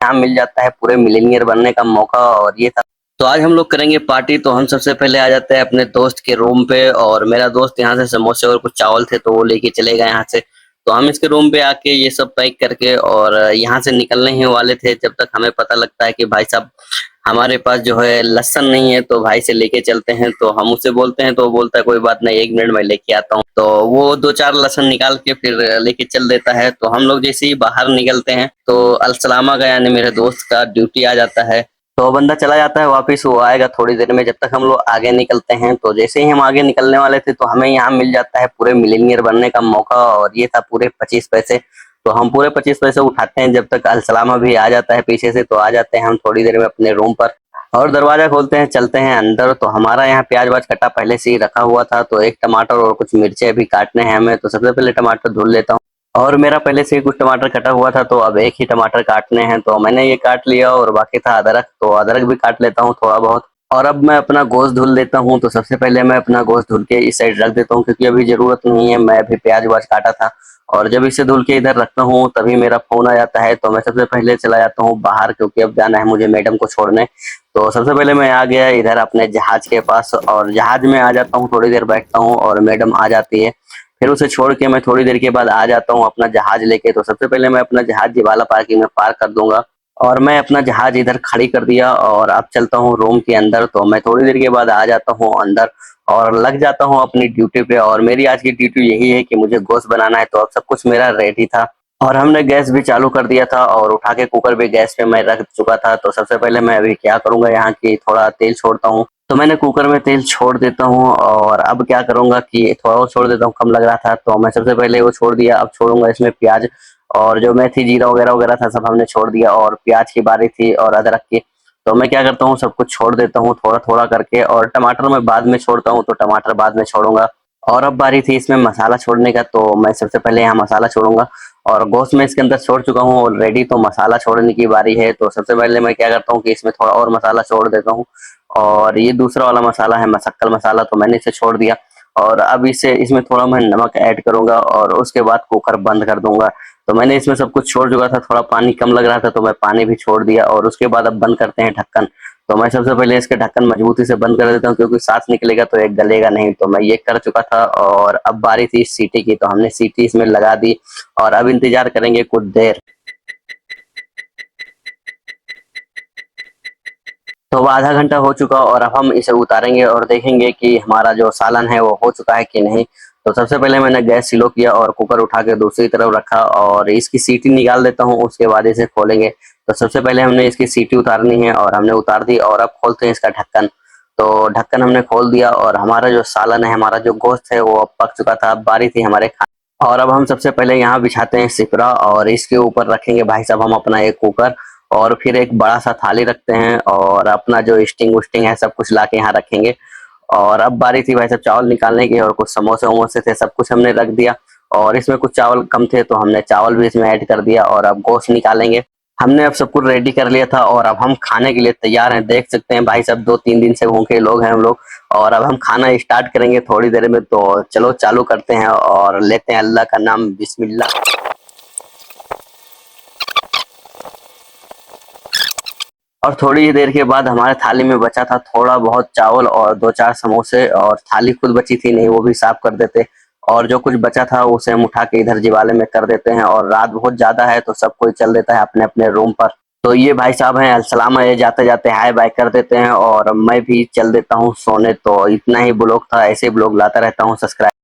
यहाँ मिल जाता है पूरे मिलीनियर बनने का मौका। और ये था, तो आज हम लोग करेंगे पार्टी। तो हम सबसे पहले आ जाते हैं अपने दोस्त के रूम पे, और मेरा दोस्त यहाँ से समोसे और कुछ चावल थे तो वो लेके चले गए यहाँ से। तो हम इसके रूम पे आके ये सब पैक करके और यहाँ से निकलने ही वाले थे, जब तक हमें पता लगता है कि भाई साहब हमारे पास जो है लहसुन नहीं है, तो भाई से लेके चलते हैं। तो हम उससे बोलते हैं तो वो बोलता है कोई बात नहीं, 1 मिनट में लेके आता हूँ। तो वो 2-4 लहसुन निकाल के फिर लेके चल देता है। तो हम लोग जैसे ही बाहर निकलते हैं तो अलसलामा का यानी मेरे दोस्त का ड्यूटी आ जाता है। तो वो बंदा चला जाता है वापिस, वो आएगा थोड़ी देर में। जब तक हम लोग आगे निकलते हैं, तो जैसे ही हम आगे निकलने वाले थे तो हमें यहाँ मिल जाता है पूरे मिलीनियर बनने का मौका। और ये था पूरे 25 पैसे। तो हम पूरे 25 पैसे उठाते हैं, जब तक अलसलामा भी आ जाता है पीछे से। तो आ जाते हैं हम थोड़ी देर में अपने रूम पर और दरवाजा खोलते हैं, चलते हैं अंदर। तो हमारा यहाँ प्याज वाज कटा पहले से ही रखा हुआ था, तो एक टमाटर और कुछ मिर्चे भी काटने हैं हमें। तो सबसे पहले टमाटर धुल लेता हूँ, और मेरा पहले से ही कुछ टमाटर कटा हुआ था, तो अब एक ही टमाटर काटने हैं। तो मैंने ये काट लिया, और बाकी था अदरक, तो अदरक भी काट लेता हूँ थोड़ा बहुत। और अब मैं अपना गोश्त धुल लेता हूँ। तो सबसे पहले मैं अपना गोश्त धुल के इस साइड रख देता हूँ, क्योंकि अभी जरूरत नहीं है, मैं अभी प्याज वाज काटा था। और जब इसे धुल के इधर रखता हूँ तभी मेरा फोन आ जाता है। तो मैं सबसे पहले चला जाता हूँ बाहर, क्योंकि अब जाना है मुझे मैडम को छोड़ने। तो सबसे पहले मैं आ गया इधर अपने जहाज के पास, और जहाज में आ जाता हूँ, थोड़ी देर बैठता हूँ और मैडम आ जाती है। फिर उसे छोड़ के मैं थोड़ी देर के बाद आ जाता हूँ अपना जहाज लेके। तो सबसे पहले मैं अपना जहाज जिवाला पार्किंग में पार्क कर दूंगा, और मैं अपना जहाज इधर खड़ी कर दिया और अब चलता हूँ रूम के अंदर। तो मैं थोड़ी देर के बाद आ जाता हूँ अंदर और लग जाता हूँ अपनी ड्यूटी पे। और मेरी आज की ड्यूटी यही है कि मुझे गोश्त बनाना है। तो अब सब कुछ मेरा रेडी था, और हमने गैस भी चालू कर दिया था, और उठा के कुकर भी गैस पे मैं रख चुका था। तो सबसे पहले मैं अभी क्या करूंगा, यहाँ की थोड़ा तेल छोड़ता हूँ। तो मैंने कुकर में तेल छोड़ देता हूँ, और अब क्या करूंगा कि थोड़ा और छोड़ देता हूँ, कम लग रहा था। तो मैं सबसे पहले वो छोड़ दिया। अब छोड़ूंगा इसमें प्याज, और जो मेथी जीरा वगैरह वगैरह था सब हमने छोड़ दिया, और प्याज की बारी थी और अदरक की। तो मैं क्या करता हूँ, सब कुछ छोड़ देता हूँ थोड़ा थोड़ा करके, और टमाटर मैं बाद में छोड़ता हूँ, तो टमाटर बाद में छोड़ूंगा। और अब बारी थी इसमें मसाला छोड़ने का, तो मैं सबसे पहले यहाँ मसाला छोड़ूंगा। और गोश्त में इसके अंदर छोड़ चुका हूँ ऑलरेडी, तो मसाला छोड़ने की बारी है। तो सबसे पहले मैं क्या करता हूँ कि इसमें थोड़ा और मसाला छोड़ देता हूँ, और ये दूसरा वाला मसाला है मसक्कल मसाला, तो मैंने इसे छोड़ दिया। और अब इसे इसमें थोड़ा मैं नमक ऐड करूंगा, और उसके बाद कुकर बंद कर दूंगा। तो मैंने इसमें सब कुछ छोड़ चुका था, थोड़ा पानी कम लग रहा था तो मैं पानी भी छोड़ दिया। और उसके बाद अब बंद करते हैं ढक्कन। तो मैं सबसे पहले इसके ढक्कन मजबूती से बंद कर देता हूँ, क्योंकि सांस निकलेगा तो एक गलेगा नहीं। तो मैं ये कर चुका था, और अब बारी थी सीटी की, तो हमने सीटी इसमें लगा दी, और अब इंतजार करेंगे कुछ देर। तो अब आधा घंटा हो चुका, और अब हम इसे उतारेंगे और देखेंगे कि हमारा जो सालन है वो हो चुका है कि नहीं। तो सबसे पहले मैंने गैस स्लो किया और कुकर उठा के दूसरी तरफ रखा, और इसकी सीटी निकाल देता हूँ, उसके बाद इसे खोलेंगे। तो सबसे पहले हमने इसकी सीटी उतारनी है, और हमने उतार दी। और अब खोलते हैं इसका ढक्कन। तो ढक्कन हमने खोल दिया, और हमारा जो सालन है, हमारा जो गोश्त है वो अब पक चुका था। अब बारी थी हमारे खाने। और अब हम सबसे पहले यहाँ बिछाते हैं सिपरा, और इसके ऊपर रखेंगे भाई साहब हम अपना एक कुकर, और फिर एक बड़ा सा थाली रखते हैं, और अपना जो स्टिंग उस्टिंग है सब कुछ ला के यहाँ रखेंगे। और अब बारी थी भाई साहब चावल निकालने की, और कुछ समोसे वमोसे थे, सब कुछ हमने रख दिया। और इसमें कुछ चावल कम थे, तो हमने चावल भी इसमें ऐड कर दिया। और अब गोश्त निकालेंगे। हमने अब सब कुछ रेडी कर लिया था, और अब हम खाने के लिए तैयार हैं। देख सकते हैं भाई साहब 2-3 दिन से भूखे लोग हैं हम लोग, और अब हम खाना स्टार्ट करेंगे थोड़ी देर में। तो चलो चालू करते हैं और लेते हैं अल्लाह का नाम, बिस्मिल्लाह। और थोड़ी ही देर के बाद हमारे थाली में बचा था थोड़ा बहुत चावल और 2-4 समोसे, और थाली खुद बची थी नहीं, वो भी साफ कर देते। और जो कुछ बचा था उसे हम उठा के इधर जीवाले में कर देते हैं। और रात बहुत ज्यादा है तो सब कोई चल देता है अपने अपने रूम पर। तो ये भाई साहब हैं अलसलामा, ये जाते जाते हाय बाय कर देते हैं, और मैं भी चल देता हूँ सोने। तो इतना ही ब्लॉग था, ऐसे ब्लॉग लाता रहता हूँ। सब्सक्राइब